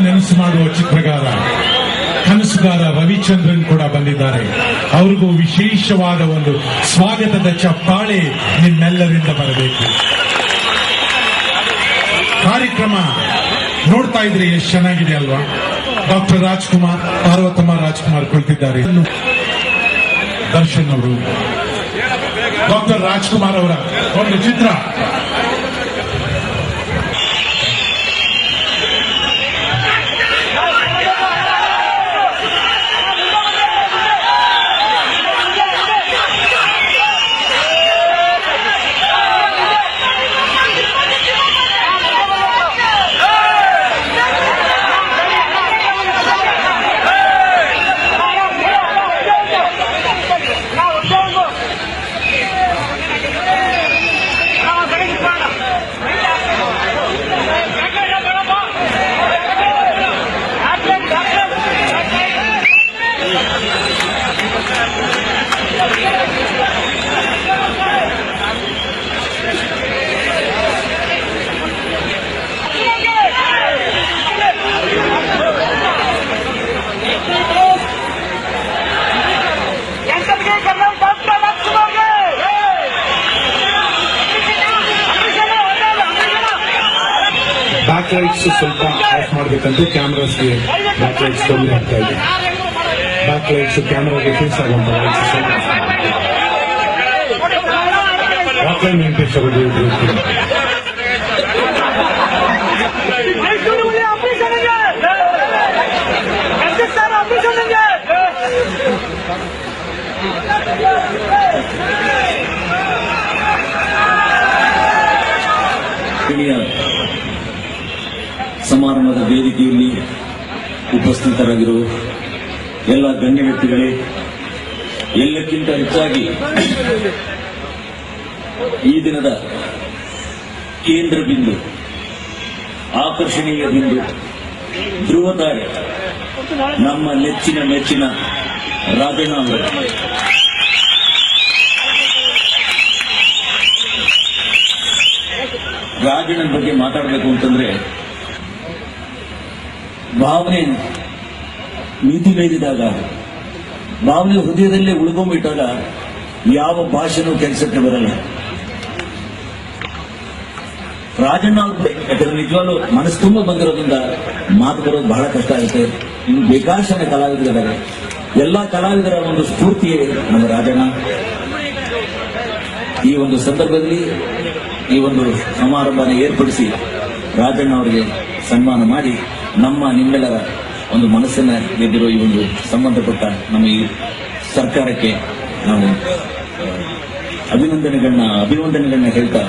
ನೆನಸು ಮಾಡುವ ಚಿತ್ರಗಾರ ಕನಸುಗಾರ ರವಿಚಂದ್ರನ್ ಕೂಡ ಬಂದಿದ್ದಾರೆ. ಅವ್ರಿಗೂ ವಿಶೇಷವಾದ ಒಂದು ಸ್ವಾಗತದ ಚಪ್ಪಾಳೆ ನಿಮ್ಮೆಲ್ಲರಿಂದ ಬರಬೇಕು. ಕಾರ್ಯಕ್ರಮ ನೋಡ್ತಾ ಇದ್ರೆ ಎಷ್ಟು ಚೆನ್ನಾಗಿದೆ ಅಲ್ವಾ? ಡಾಕ್ಟರ್ ರಾಜ್ಕುಮಾರ್, ಪಾರ್ವತಮ್ಮ ರಾಜ್ಕುಮಾರ್ ಕುಳಿತಿದ್ದಾರೆ. ದರ್ಶನ್ ಅವರು, ಡಾಕ್ಟರ್ ರಾಜ್ಕುಮಾರ್ ಅವರ ಒಂದು ಚಿತ್ರ. ಬ್ಯಾಕ್ ಲೈಟ್ಸ್ ಸ್ವಲ್ಪ ಆಫ್ ಮಾಡಬೇಕಂತ ಕ್ಯಾಮ್ರಾಸ್ಗೆ ಬ್ಯಾಕ್ ಲೈಟ್ಸ್ ತೊಂದರೆ ಆಗ್ತಾ ಇದೆ. ಬ್ಯಾಕ್ ಲೈಟ್ಸ್ ಕ್ಯಾಮ್ರಾಗೆ ಫೇಸ್ ಆಗುವಂತ ಲೈಟ್ಸ್ ಆಫ್ಲೈನ್ ವೆಂಕಟೇಶ್ವರ ಸಮಾರಂಭದ ವೇದಿಕೆಯಲ್ಲಿ ಉಪಸ್ಥಿತರಾಗಿರುವ ಎಲ್ಲ ಗಣ್ಯ ವ್ಯಕ್ತಿಗಳೇ, ಎಲ್ಲಕ್ಕಿಂತ ಹೆಚ್ಚಾಗಿ ಈ ದಿನದ ಕೇಂದ್ರ ಬಿಂದು, ಆಕರ್ಷಣೀಯ ಬಿಂದು, ಧ್ರುವತಾರೆ, ನಮ್ಮ ನೆಚ್ಚಿನ ಮೆಚ್ಚಿನ ರಾಜಣ್ಣ ಅವರು. ರಾಜಣ್ಣನ ಬಗ್ಗೆ ಮಾತಾಡಬೇಕು ಅಂತಂದ್ರೆ ಭಾವನೆ ಮಿತಿ ಮೀರಿದಾಗ, ಭಾವನೆ ಹೃದಯದಲ್ಲೇ ಉಳ್ಕೊಂಡ್ಬಿಟ್ಟಾಗ ಯಾವ ಭಾಷೆನೂ ಕೆಲಸಕ್ಕೆ ಬರಲ್ಲ. ರಾಜಣ್ಣ ಅವ್ರು ಯಾಕಂದ್ರೆ ನಿಜವಾಗ್ಲೂ ಮನಸ್ಸು ತುಂಬ ಬಂದಿರೋದ್ರಿಂದ ಮಾತು ಬರೋದು ಬಹಳ ಕಷ್ಟ ಆಗುತ್ತೆ. ಇನ್ನು ಬೇಕಾದಷ್ಟು ಜನ ಕಲಾವಿದರಿದ್ದಾರೆ. ಎಲ್ಲಾ ಕಲಾವಿದರ ಒಂದು ಸ್ಫೂರ್ತಿಯೇ ನಮ್ಮ ರಾಜಣ್ಣ. ಈ ಒಂದು ಸಂದರ್ಭದಲ್ಲಿ ಈ ಒಂದು ಸಮಾರಂಭನ ಏರ್ಪಡಿಸಿ ರಾಜಣ್ಣ ಅವರಿಗೆ ಸನ್ಮಾನ ಮಾಡಿ ನಿಮ್ಮೆಲ್ಲರ ಒಂದು ಮನಸ್ಸನ್ನ ಗೆದ್ದಿರೋ ಈ ಒಂದು ಸಂಬಂಧಪಟ್ಟ ನಮ್ಮ ಈ ಸರ್ಕಾರಕ್ಕೆ ನಾವು ಅಭಿನಂದನೆಗಳನ್ನ ಹೇಳ್ತಾ